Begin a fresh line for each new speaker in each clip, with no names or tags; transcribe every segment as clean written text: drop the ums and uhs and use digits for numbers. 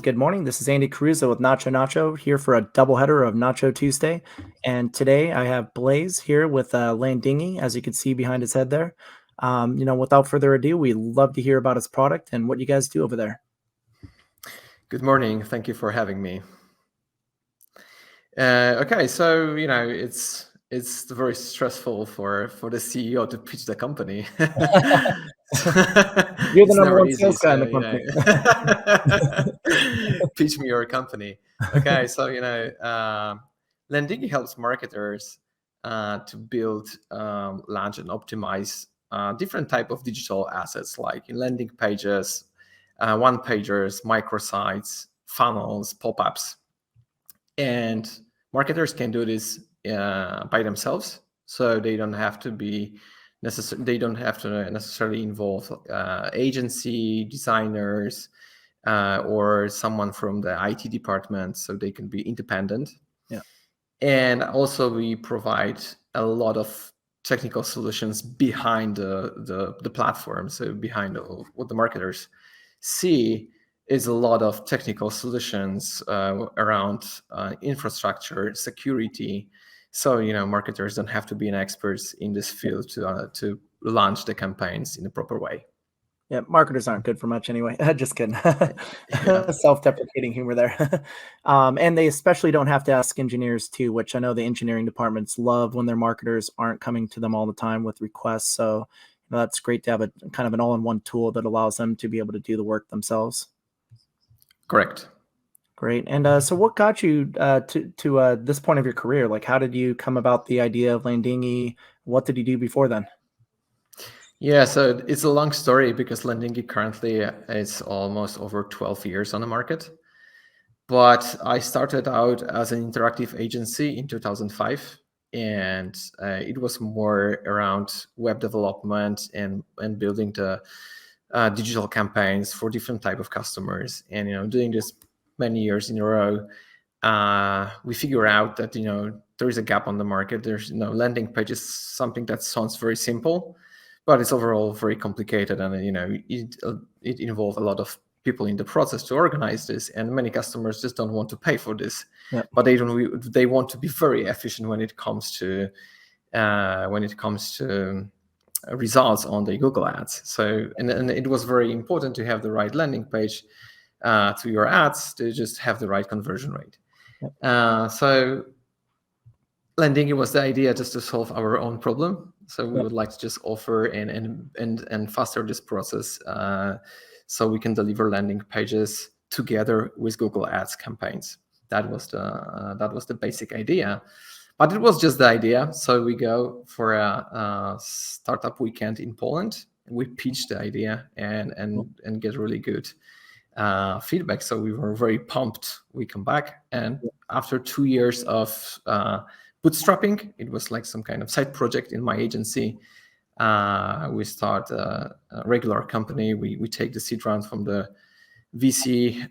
good morning. This is Andy Karuza with NachoNacho here for a doubleheader of Nacho Tuesday. And today I have Blaze here with Landingi, as you can see behind his head there. Without further ado, we love to hear about his product and what you guys do over there.
Good morning. Thank you for having me. Okay, so it's very stressful for the CEO to pitch the company.
You're the number one sales guy in the
company. Pitch me your company. Okay, so Landingi helps marketers to build, launch, and optimize different type of digital assets like landing pages, one-pagers, microsites, funnels, pop-ups, and marketers can do this by themselves, so they don't have to necessarily involve agency, designers, or someone from the IT department, so they can be independent.
Yeah.
And also we provide a lot of technical solutions behind the platform. So behind what the marketers see is a lot of technical solutions around infrastructure, security. So marketers don't have to be an expert in this field to launch the campaigns in the proper way.
Yeah, marketers aren't good for much anyway. Just kidding. Self-deprecating humor there. And they especially don't have to ask engineers too, which I know the engineering departments love when their marketers aren't coming to them all the time with requests. So that's great to have a kind of an all-in-one tool that allows them to be able to do the work themselves.
Correct.
Great. And so what got you to this point of your career? Like, how did you come about the idea of Landingi? What did you do before then?
Yeah, so it's a long story because Landingi currently is almost over 12 years on the market. But I started out as an interactive agency in 2005, and it was more around web development and building the digital campaigns for different type of customers. And doing this many years in a row, we figure out that there is a gap on the market. There's landing page is something that sounds very simple, but it's overall very complicated, and it involves a lot of people in the process to organize this, and many customers just don't want to pay for this.
Yeah.
But they want to be very efficient when it comes to results on the Google ads. So and it was very important to have the right landing page to your ads to just have the right conversion rate.
Yep.
So Landingi was the idea just to solve our own problem. So we would like to just offer and faster this process, so we can deliver landing pages together with Google Ads campaigns. That was the basic idea, but it was just the idea. So we go for a startup weekend in Poland. We pitched the idea and get really good feedback. So we were very pumped. We come back, and after 2 years of bootstrapping, it was like some kind of side project in my agency. We start a regular company. We take the seed round from the VC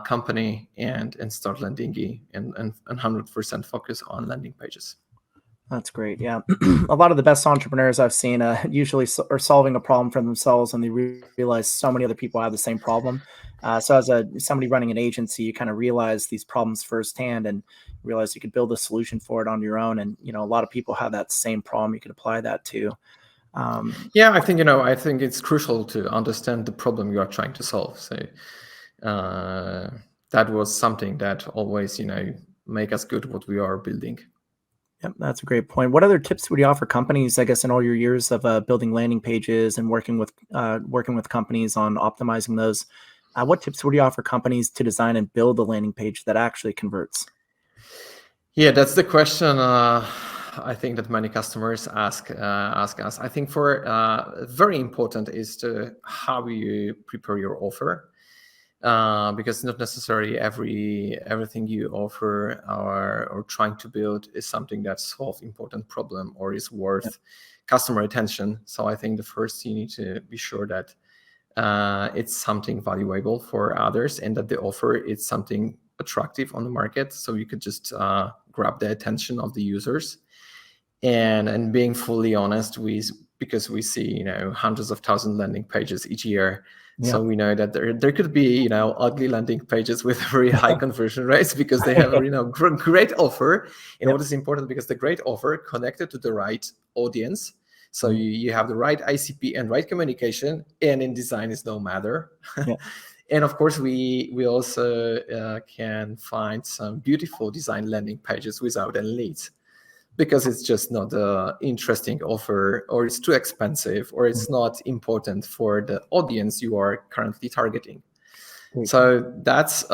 company and start Landingi and 100% focus on landing pages.
That's great. Yeah. A lot of the best entrepreneurs I've seen usually are solving a problem for themselves, and they realize so many other people have the same problem. So as somebody running an agency, you kind of realize these problems firsthand and realize you could build a solution for it on your own. And, a lot of people have that same problem you could apply that to.
Yeah, I think it's crucial to understand the problem you are trying to solve. So that was something that always, make us good at what we are building.
Yep, that's a great point. What other tips would you offer companies, I guess, in all your years of building landing pages and working with companies on optimizing those? What tips would you offer companies to design and build a landing page that actually converts?
Yeah, that's the question. I think that many customers ask us. I think for very important is how you prepare your offer, because not necessarily everything you offer or trying to build is something that solves important problem or is worth customer attention. So I think the first you need to be sure that it's something valuable for others and that the offer is something attractive on the market, so you could just grab the attention of the users. And being fully honest with because we see, hundreds of thousands landing pages each year. Yeah. So we know that there could be, ugly landing pages with very high conversion rates because they have a, great offer. And what is important, because the great offer connected to the right audience. So you have the right ICP and right communication, and in design is no matter. Yeah. And of course, we also can find some beautiful design landing pages without any leads, because it's just not an interesting offer, or it's too expensive, or it's not important for the audience you are currently targeting. So that's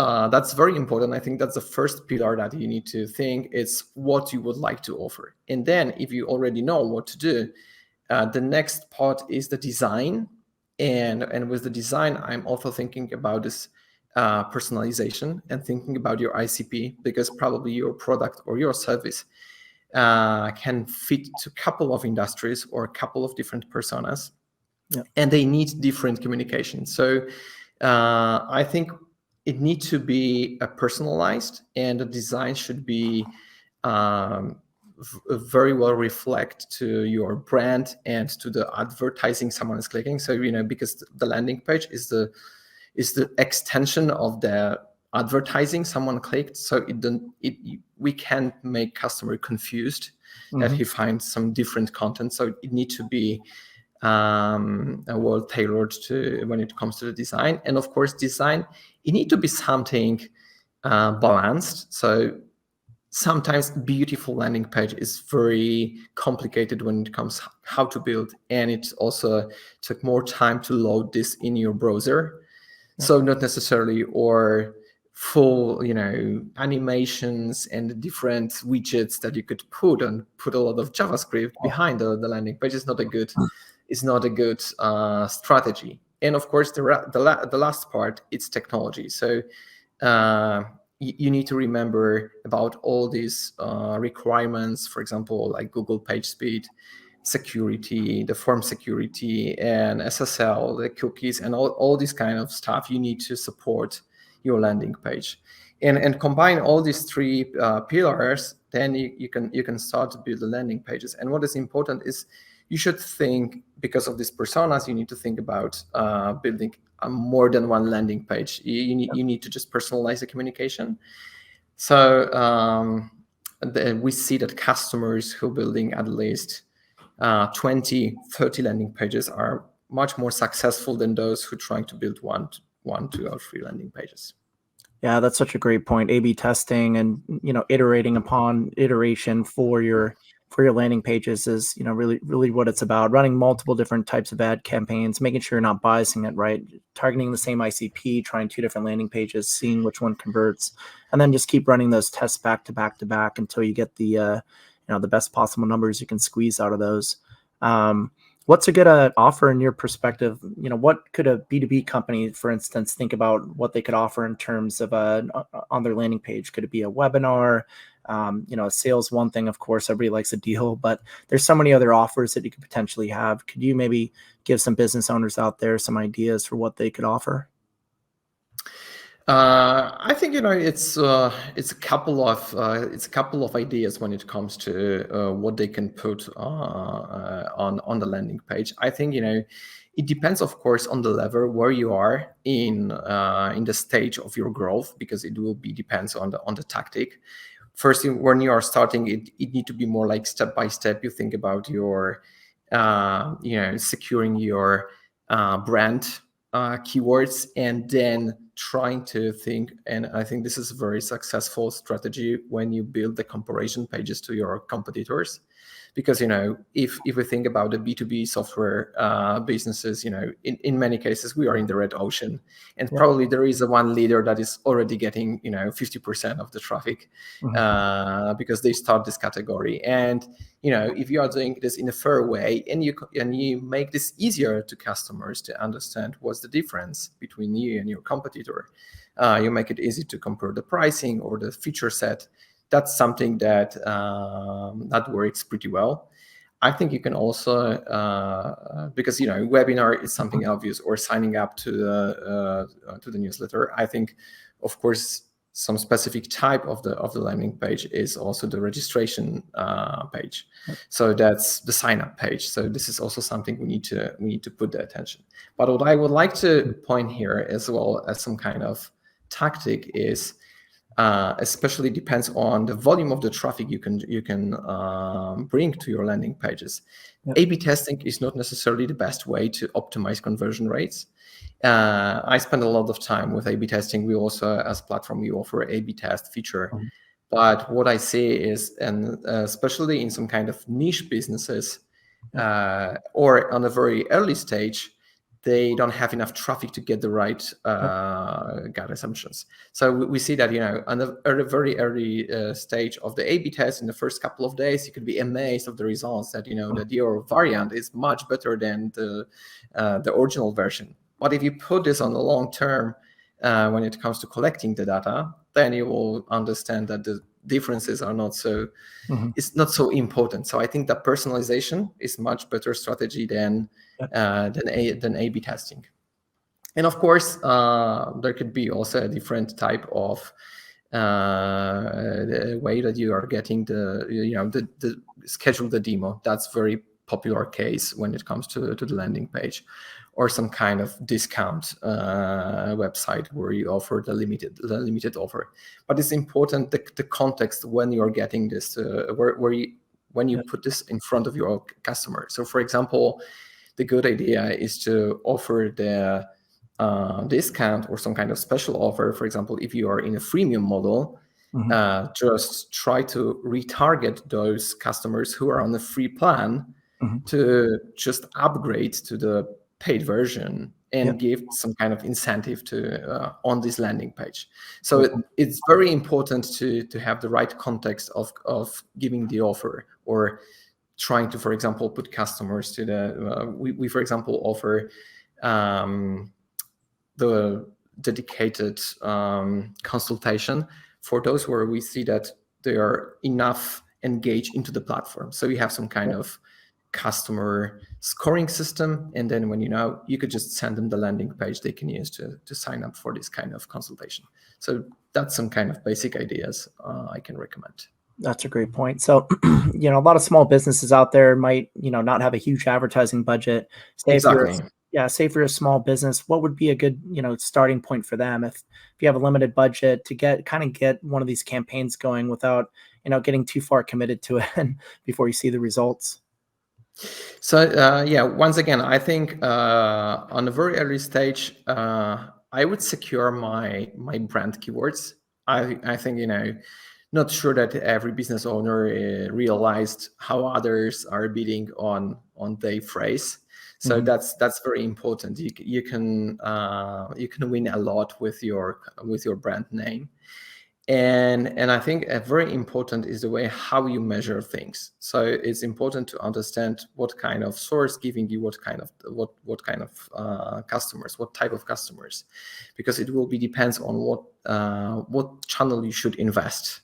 very important. I think that's the first pillar that you need to think. It's what you would like to offer. And then if you already know what to do, the next part is the design. And with the design, I'm also thinking about this personalization and thinking about your ICP, because probably your product or your service can fit to a couple of industries or a couple of different personas, and they need different communication. So I think it needs to be personalized, and the design should be very well reflect to your brand and to the advertising someone is clicking. So because the landing page is the extension of the advertising someone clicked, so we can't make customer confused that he finds some different content. So it needs to be well tailored to when it comes to the design. And of course, design, it need to be something balanced. So sometimes beautiful landing page is very complicated when it comes how to build, and it also took more time to load this in your browser. So not necessarily, or full, animations and different widgets that you could put a lot of JavaScript behind the landing page is not a good strategy. And of course, the last part, it's technology. So you need to remember about all these requirements, for example, like Google page speed, security, the form security, and SSL, the cookies, and all this kind of stuff you need to support your landing page. And combine all these three pillars, then you can start to build the landing pages. And what is important is you should think, because of these personas, you need to think about building more than one landing page. You need to just personalize the communication. So we see that customers who are building at least 20, 30 landing pages are much more successful than those who are trying to build one, 2, or 3 landing pages.
Yeah, that's such a great point. A/B testing and iterating upon iteration for your landing pages is really what it's about. Running multiple different types of ad campaigns, making sure you're not biasing it, right? Targeting the same ICP, trying 2 different landing pages, seeing which one converts, and then just keep running those tests back to back to back until you get the the best possible numbers you can squeeze out of those. What's a good offer in your perspective? What could a B2B company, for instance, think about what they could offer in terms of on their landing page? Could it be a webinar? Sales, one thing, of course, everybody likes a deal, but there's so many other offers that you could potentially have. Could you maybe give some business owners out there some ideas for what they could offer?
I think it's a couple of ideas when it comes to what they can put on the landing page. I think it depends, of course, on the level where you are in the stage of your growth, because it will depends on the tactic. First, when you are starting, it need to be more like step by step. You think about your securing your brand keywords, and then trying to think, and I think this is a very successful strategy when you build the comparison pages to your competitors. Because if we think about the B2B software businesses, in many cases we are in the red ocean, and probably there is one leader that is already getting 50% of the traffic because they start this category. And if you are doing this in a fair way, and you make this easier to customers to understand what's the difference between you and your competitor, you make it easy to compare the pricing or the feature set. That's something that works pretty well. I think you can also, because webinar is something obvious, or signing up to the newsletter. I think, of course, some specific type of the landing page is also the registration page. So that's the sign up page. So this is also something we need to put the attention. But what I would like to point here as well as some kind of tactic is, especially depends on the volume of the traffic you can bring to your landing pages. A/B testing is not necessarily the best way to optimize conversion rates. I spend a lot of time with A/B testing. We also, as a platform, we offer A/B test feature. But what I see is, and especially in some kind of niche businesses, or on a very early stage, they don't have enough traffic to get the right gut assumptions. So we see that, on a very early stage of the A/B test, in the first couple of days, you could be amazed of the results that, that your variant is much better than the original version. But if you put this on the long term, when it comes to collecting the data, then you will understand that the differences are not so, it's not so important. So I think that personalization is much better strategy than A/B testing. And of course, there could be also a different type of way that you are getting the schedule the demo. That's very popular case when it comes to the landing page, or some kind of discount website where you offer the limited offer. But it's important the context when you are getting this, when you put this in front of your customer. So for example, the good idea is to offer the discount or some kind of special offer. For example, if you are in a freemium model, just try to retarget those customers who are on the free plan to just upgrade to the paid version and give some kind of incentive to on this landing page. So it's very important to have the right context of giving the offer, or trying to, for example, put customers to the we for example offer the dedicated consultation for those where we see that they are enough engaged into the platform. So we have some kind of customer scoring system, and then when you could just send them the landing page they can use to sign up for this kind of consultation. So that's some kind of basic ideas I can recommend.
That's a great point. So, a lot of small businesses out there might, not have a huge advertising budget.
Exactly.
Say for a small business, what would be a good, starting point for them if you have a limited budget to get one of these campaigns going without, getting too far committed to it and before you see the results?
So once again, I think on a very early stage, I would secure my brand keywords. I think not sure that every business owner realized how others are bidding on their phrase. So that's very important. You can win a lot with your brand name. And I think very important is the way how you measure things. So it's important to understand what kind of source giving you what kind of customers, what type of customers, because it will be depends on what channel you should invest.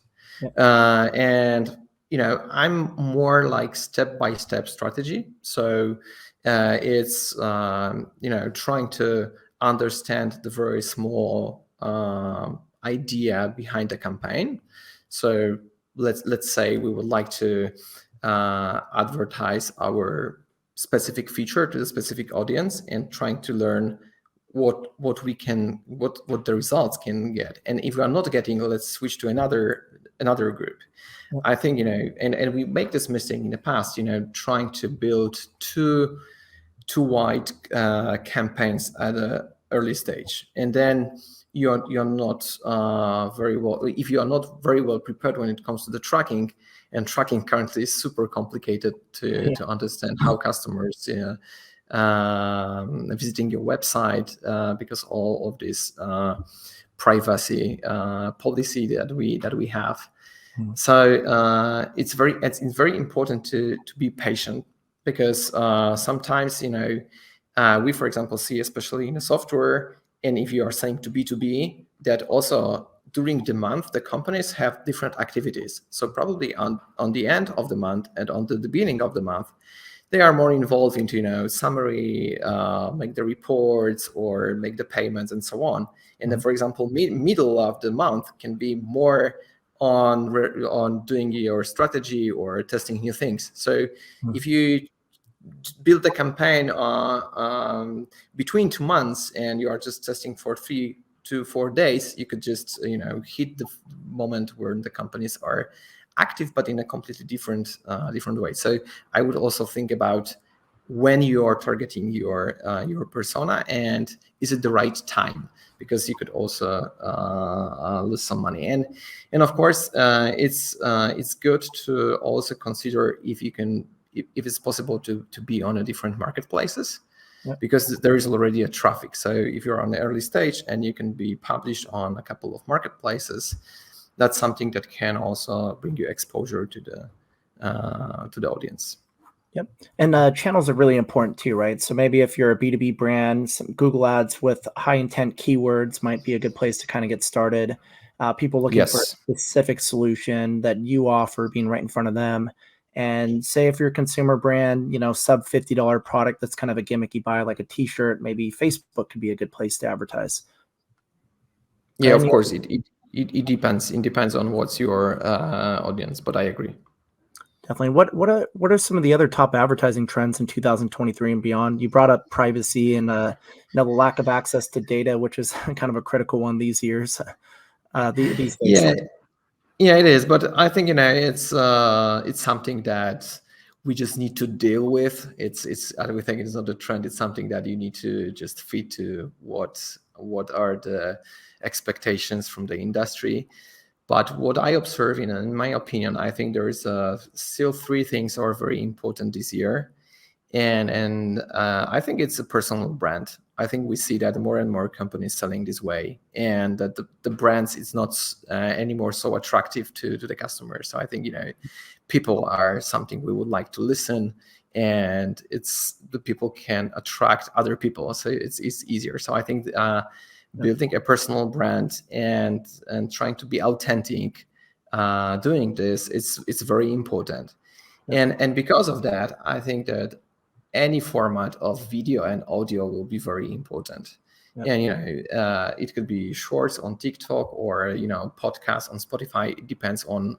And I'm more like step-by-step strategy. So it's trying to understand the very small idea behind the campaign. So let's say we would like to advertise our specific feature to the specific audience, and trying to learn what the results can get. And if we are not getting, let's switch to another group. I think and we make this mistake in the past, trying to build too wide campaigns at an early stage, and then you're not very well. If you are not very well prepared when it comes to the tracking, and tracking currently is super complicated to understand how customers visiting your website, because all of this privacy policy that we have. So it's very important to be patient, because sometimes we, for example, see, especially in the software, and if you are saying to B2B, that also during the month the companies have different activities. So probably on the end of the month and on the beginning of the month, they are more involved into summary, make the reports or make the payments and so on. And then, for example, middle of the month can be more on doing your strategy or testing new things. So if you build a campaign between 2 months and you are just testing for 3 to 4 days, you could just hit the moment where the companies are active, but in a completely different way. So I would also think about when you are targeting your persona, and is it the right time, because you could also lose some money. And of course, it's good to also consider if it's possible to be on a different marketplaces. Yep. Because there is already a traffic. So if you're on the early stage and you can be published on a couple of marketplaces, that's something that can also bring you exposure to the audience.
Yep. And channels are really important too, right? So maybe if you're a B2B brand, some Google ads with high intent keywords might be a good place to kind of get started. People looking for a specific solution that you offer being right in front of them. And say if you're a consumer brand, sub $50 product that's kind of a gimmicky buy, like a t-shirt, maybe Facebook could be a good place to advertise.
Yeah, of course, it depends. It depends on what's your audience, but I agree.
Definitely. What are some of the other top advertising trends in 2023 and beyond? You brought up privacy and the lack of access to data, which is kind of a critical one these years. These days.
Yeah, it is. But I think it's something that we just need to deal with. We think it's not a trend. It's something that you need to just fit to what are the expectations from the industry. But what I observe, in my opinion, I think there is still 3 things are very important this year, and I think it's a personal brand. I think we see that more and more companies selling this way, and that the brands is not anymore so attractive to the customer. So I think people are something we would like to listen, and it's the people can attract other people, so it's easier. So I think building a personal brand and trying to be authentic, doing this, it's very important. And because of that, I think that any format of video and audio will be very important. And it could be shorts on TikTok or podcasts on Spotify. It depends on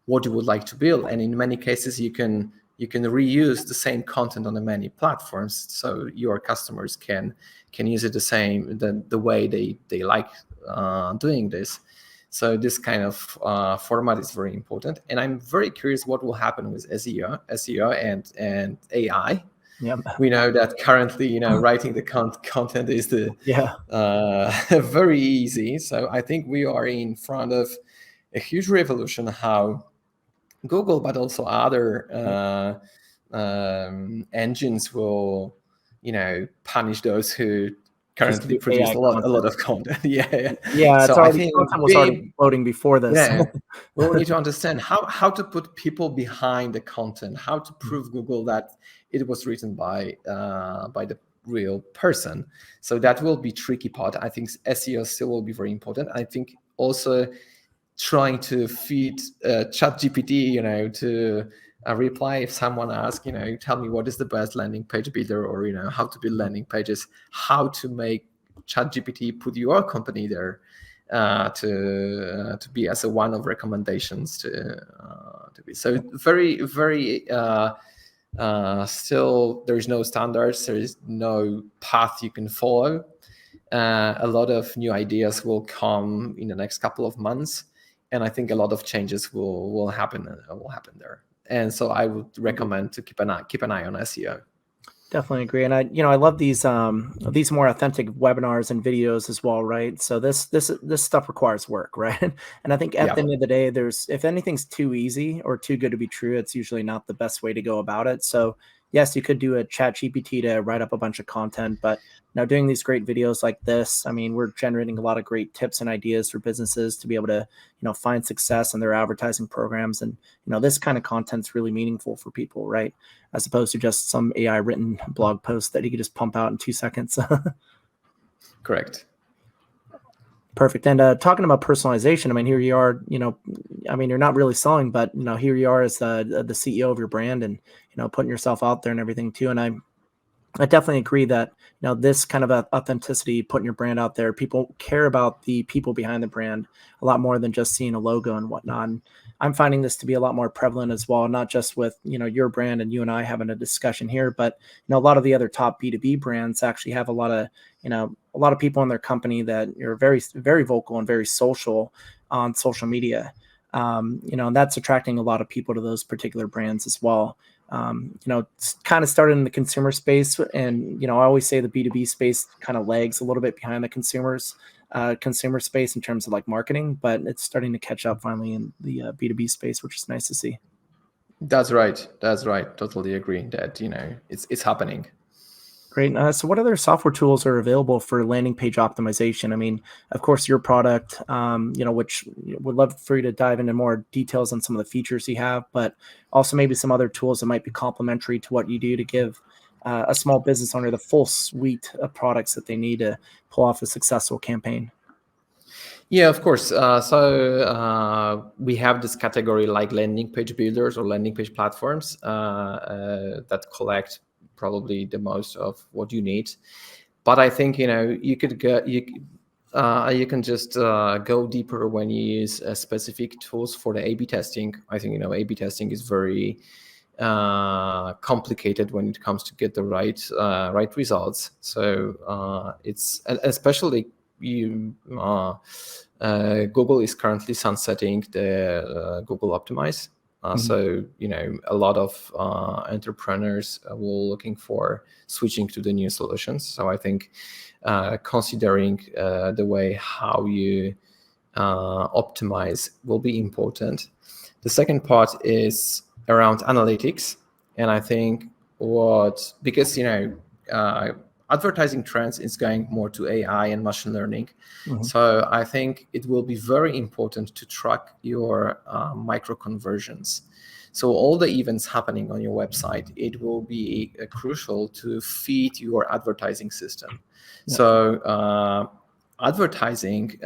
what you would like to build. And in many cases, you can reuse the same content on the many platforms, so your customers can use it the way they like doing this. So this kind of format is very important, and I'm very curious what will happen with SEO and AI.
Yep.
We know that currently, writing the content is very easy. So I think we are in front of a huge revolution how Google, but also other engines will, punish those who currently produce a lot of content.
Yeah. So content was already loading before this.
Yeah, we need to understand how to put people behind the content, how to prove Google that it was written by the real person. So that will be tricky part. I think SEO still will be very important. I think also trying to feed ChatGPT, to reply if someone asks, tell me what is the best landing page builder, or how to build landing pages, how to make ChatGPT put your company there to be as one of recommendations to be. So very, very still there is no standards, there is no path you can follow. A lot of new ideas will come in the next couple of months, and I think a lot of changes will happen there. And so I would recommend to keep an eye on SEO.
Definitely agree. And I love these more authentic webinars and videos as well, right? So this stuff requires work, right? And I think at the end of the day, if anything's too easy or too good to be true, it's usually not the best way to go about it. So yes, you could do a ChatGPT to write up a bunch of content, but now doing these great videos like this, I mean, we're generating a lot of great tips and ideas for businesses to be able to, find success in their advertising programs. And, this kind of content's really meaningful for people, right? As opposed to just some AI written blog post that you could just pump out in 2 seconds.
Correct.
Perfect. And talking about personalization, I mean, here you are, I mean, you're not really selling, but, here you are as the CEO of your brand and, putting yourself out there and everything too. And I definitely agree that, this kind of authenticity, putting your brand out there, people care about the people behind the brand a lot more than just seeing a logo and whatnot. And I'm finding this to be a lot more prevalent as well, not just with, your brand and you and I having a discussion here, but, a lot of the other top B2B brands actually have a lot of people in their company that are very, very vocal and very social on social media. And that's attracting a lot of people to those particular brands as well. It's kind of started in the consumer space, and I always say the B2B space kind of lags a little bit behind the consumer space in terms of like marketing, but it's starting to catch up finally in the B2B space, which is nice to see.
That's right. Totally agree that it's happening.
Great. So what other software tools are available for landing page optimization? I mean, of course, your product, which would love for you to dive into more details on some of the features you have, but also maybe some other tools that might be complementary to what you do to give a small business owner the full suite of products that they need to pull off a successful campaign.
Yeah, of course. So we have this category like landing page builders or landing page platforms that collect probably the most of what you need. But I think you could get you can just go deeper when you use specific tools for the A/B testing. I think A/B testing is very complicated when it comes to get the right results. So it's especially Google is currently sunsetting the Google Optimize. So a lot of entrepreneurs were looking for switching to the new solutions. So I think considering the way how you optimize will be important. The second part is around analytics, and I think because advertising trends is going more to AI and machine learning. So I think it will be very important to track your micro conversions. So all the events happening on your website, it will be crucial to feed your advertising system. Yeah. So advertising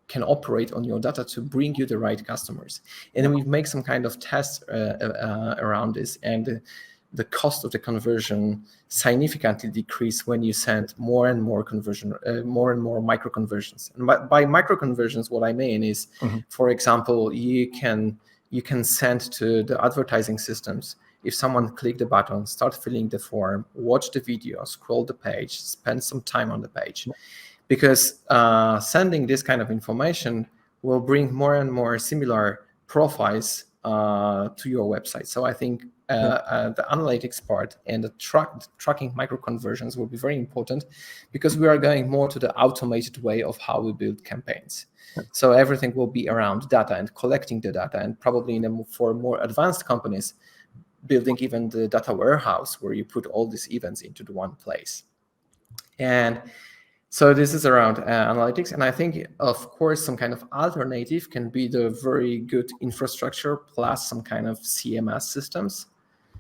can operate on your data to bring you the right customers. And then we make some kind of tests around this, and the cost of the conversion significantly decrease when you send more and more micro conversions. And by micro conversions, what I mean is, for example, you can send to the advertising systems. If someone click the button, start filling the form, watch the video, scroll the page, spend some time on the page, because sending this kind of information will bring more and more similar profiles to your website. So I think the analytics part and the tracking micro conversions will be very important, because we are going more to the automated way of how we build campaigns. So everything will be around data and collecting the data, and probably for more advanced companies, building even the data warehouse where you put all these events into the one place. And so this is around analytics. And I think, of course, some kind of alternative can be the very good infrastructure plus some kind of CMS systems.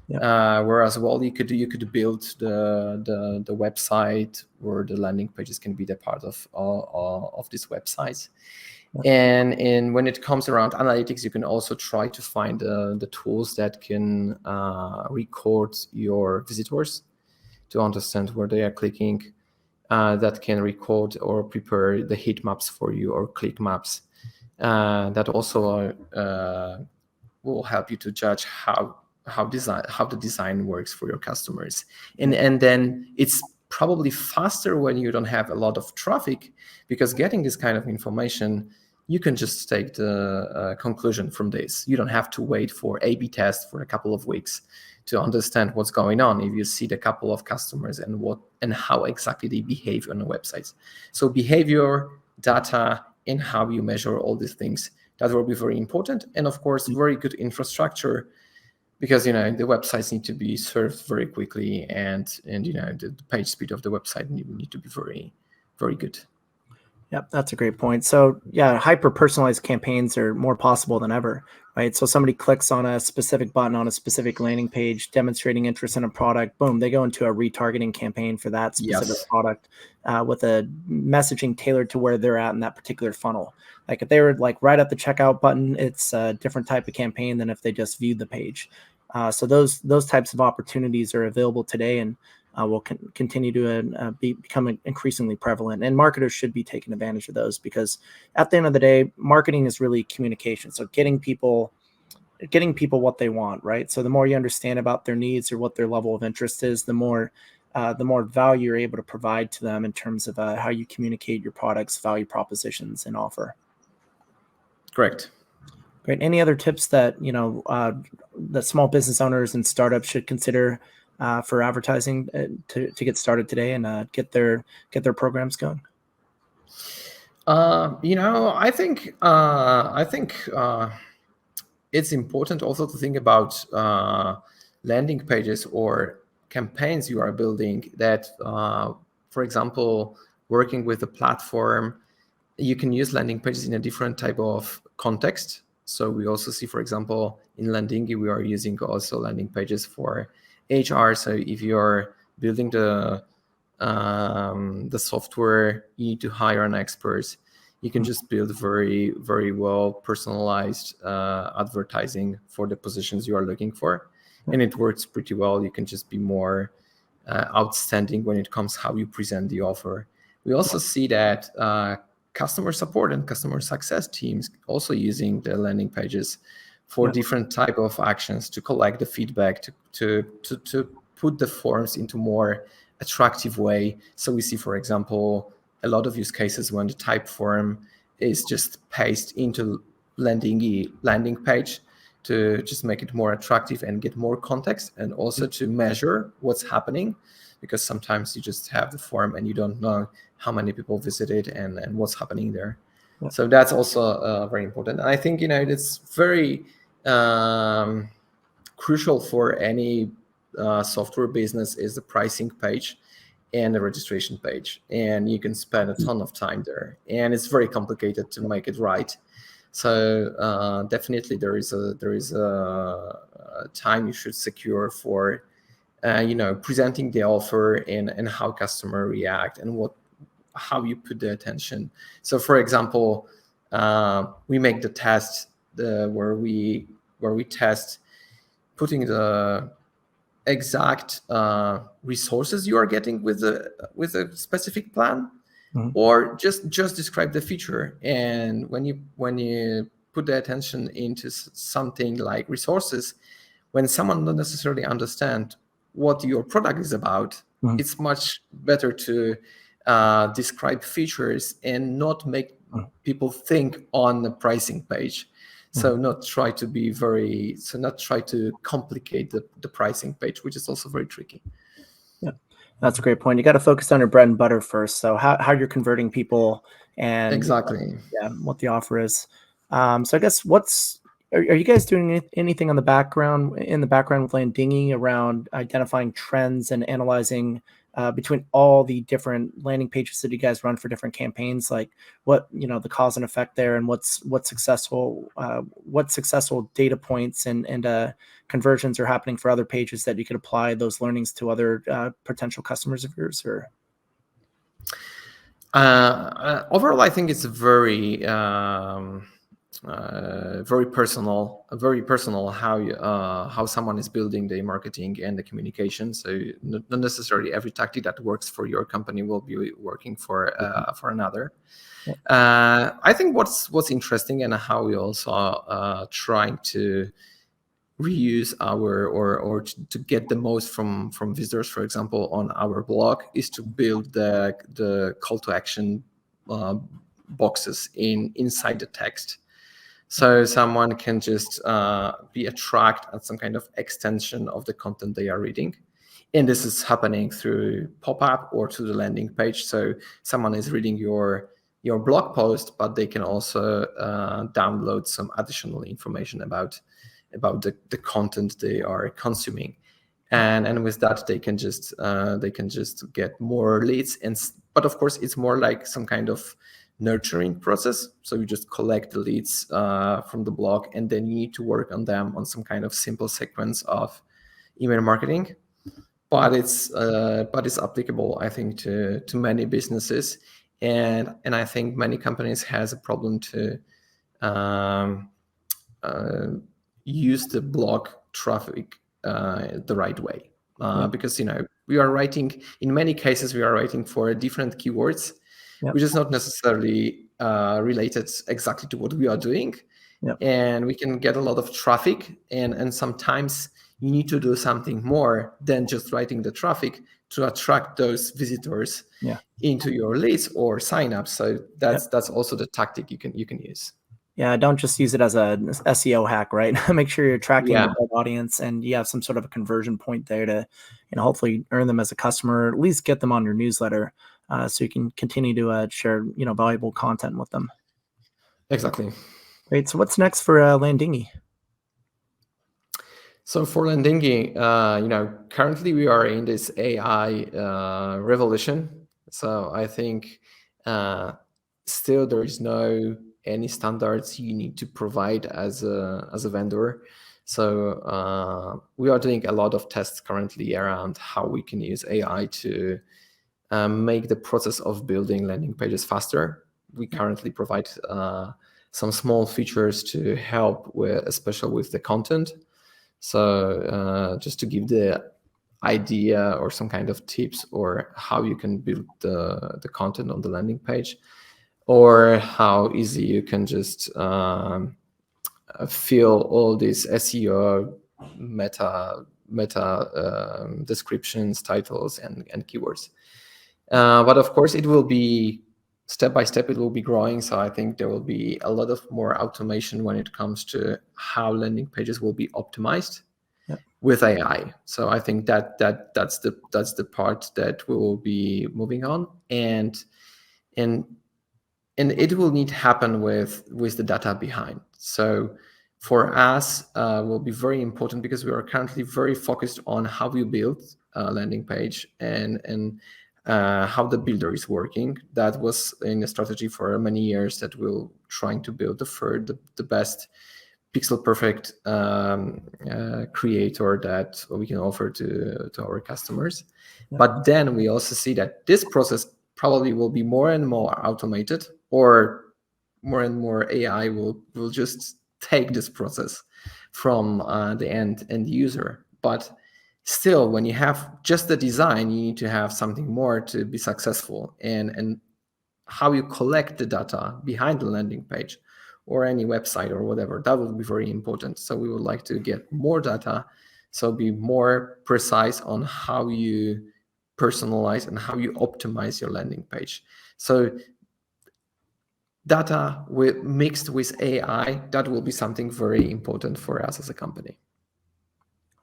Whereas, well, you could build the website, where the landing pages can be the part of this website. And when it comes around analytics, you can also try to find the tools that can record your visitors to understand where they are clicking. That can record or prepare the heat maps for you, or click maps. That also will help you to judge how the design works for your customers. And then it's probably faster when you don't have a lot of traffic, because getting this kind of information, you can just take the conclusion from this. You don't have to wait for A/B test for a couple of weeks to understand what's going on if you see the couple of customers and how exactly they behave on the websites. So behavior, data, and how you measure all these things, that will be very important. And of course, very good infrastructure, because the websites need to be served very quickly, and the page speed of the website need to be very, very good.
Yep, that's a great point. So yeah, hyper-personalized campaigns are more possible than ever. right? So somebody clicks on a specific button on a specific landing page demonstrating interest in a product, boom, they go into a retargeting campaign for that specific
Yes.
product with a messaging tailored to where they're at in that particular funnel. Like if they were like right at the checkout button, it's a different type of campaign than if they just viewed the page. So those types of opportunities are available today, and will continue to become increasingly prevalent. And marketers should be taking advantage of those, because at the end of the day, marketing is really communication. So getting people what they want, right? So the more you understand about their needs or what their level of interest is, the more value you're able to provide to them in terms of how you communicate your products, value propositions, and offer.
Correct.
Great. Any other tips that that small business owners and startups should consider for advertising to get started today and get their programs going?
I think it's important also to think about landing pages or campaigns you are building that, for example, working with a platform, you can use landing pages in a different type of context. So we also see, for example, in Landingi, we are using also landing pages for HR. So if you're building the software, you need to hire an expert. You can just build very, very well personalized advertising for the positions you are looking for. And it works pretty well. You can just be more outstanding when it comes how you present the offer. We also see that customer support and customer success teams also using the landing pages for different type of actions to collect the feedback, to put the forms into more attractive way. So we see, for example, a lot of use cases when the type form is just pasted into Landingi landing page to just make it more attractive and get more context, and also to measure what's happening, because sometimes you just have the form and you don't know how many people visited and what's happening there. Yeah. So that's also very important. And I think, it's very crucial for any software business is the pricing page and the registration page. And you can spend a ton of time there. And it's very complicated to make it right. So definitely there is a time you should secure for presenting the offer and how customer react and how you put the attention. So for example, we make the test where we test putting the exact resources you are getting with a specific plan, or just describe the feature. And when you put the attention into something like resources, when someone don't necessarily understand what your product is about, it's much better to describe features and not make people think on the pricing page. So not try to complicate the pricing page, which is also very tricky.
Yeah, that's a great point. You got to focus on your bread and butter first. So how you're converting people and
exactly
what the offer is. So I guess are you guys doing anything in the background with Landingi around identifying trends and analyzing between all the different landing pages that you guys run for different campaigns, like what the cause and effect there, and what successful data points and conversions are happening for other pages that you could apply those learnings to other potential customers of yours? Or
overall, I think it's very personal how someone is building the marketing and the communication. So not necessarily every tactic that works for your company will be working for another. I think what's interesting, and how we also trying to reuse or to get the most from visitors, for example, on our blog, is to build the call to action boxes inside the text. So someone can just be attracted at some kind of extension of the content they are reading. And this is happening through pop-up or to the landing page. So someone is reading your blog post, but they can also download some additional information about the content they are consuming. And with that, they can just get more leads. But of course, it's more like some kind of nurturing process. So you just collect the leads from the blog, and then you need to work on them on some kind of simple sequence of email marketing. But it's applicable, I think, to many businesses, and I think many companies has a problem to use the blog traffic the right way, because we are writing, in many cases we are writing for different keywords, which is not necessarily related exactly to what we are doing. And we can get a lot of traffic, and sometimes you need to do something more than just writing the traffic to attract those visitors into your leads or signups. So that's also the tactic you can use.
Yeah, don't just use it as a SEO hack, right? Make sure you're attracting the right audience, and you have some sort of a conversion point there to, hopefully earn them as a customer, or at least get them on your newsletter, so you can continue to share, valuable content with them.
Exactly.
Great. So what's next for Landingi?
So for Landingi, currently we are in this AI revolution. So I think still there is no any standards you need to provide as a vendor. So we are doing a lot of tests currently around how we can use AI to make the process of building landing pages faster. We currently provide some small features to help with, especially with the content. So just to give the idea or some kind of tips or how you can build the content on the landing page, or how easy you can just fill all these SEO meta descriptions, titles, and keywords. But of course, it will be step by step. It will be growing. So I think there will be a lot of more automation when it comes to how landing pages will be optimized with AI. So I think that's the part that we will be moving on, and it will need to happen with the data behind. So for us, will be very important, because we are currently very focused on how we build a landing page and how the builder is working. That was in a strategy for many years, that we're trying to build the best pixel perfect creator that we can offer to our customers. But then we also see that this process probably will be more and more automated, or more and more AI will just take this process from the end user. But still, when you have just the design, you need to have something more to be successful, and how you collect the data behind the landing page or any website or whatever, that will be very important. So we would like to get more data, so be more precise on how you personalize and how you optimize your landing page. So data mixed with AI, that will be something very important for us as a company.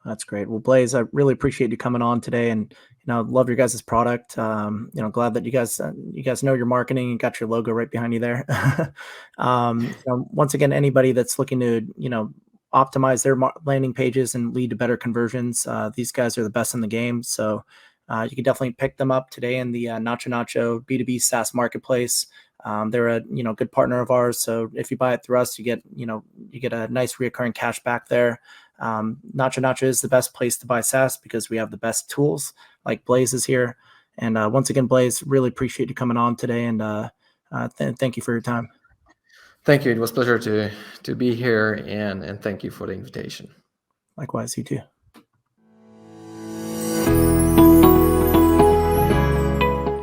That's great. Well, Blaze, I really appreciate you coming on today, and love your guys' product. Glad that you guys know your marketing and got your logo right behind you there. Once again, anybody that's looking to optimize their landing pages and lead to better conversions, these guys are the best in the game. So you can definitely pick them up today in the NachoNacho B2B SaaS marketplace. They're a good partner of ours. So if you buy it through us, you get a nice recurring cash back there. NachoNacho is the best place to buy SaaS, because we have the best tools, like Blaze is here. And once again, Blaze, really appreciate you coming on today, and thank you for your time.
Thank you. It was a pleasure to be here, and thank you for the invitation.
Likewise, you too.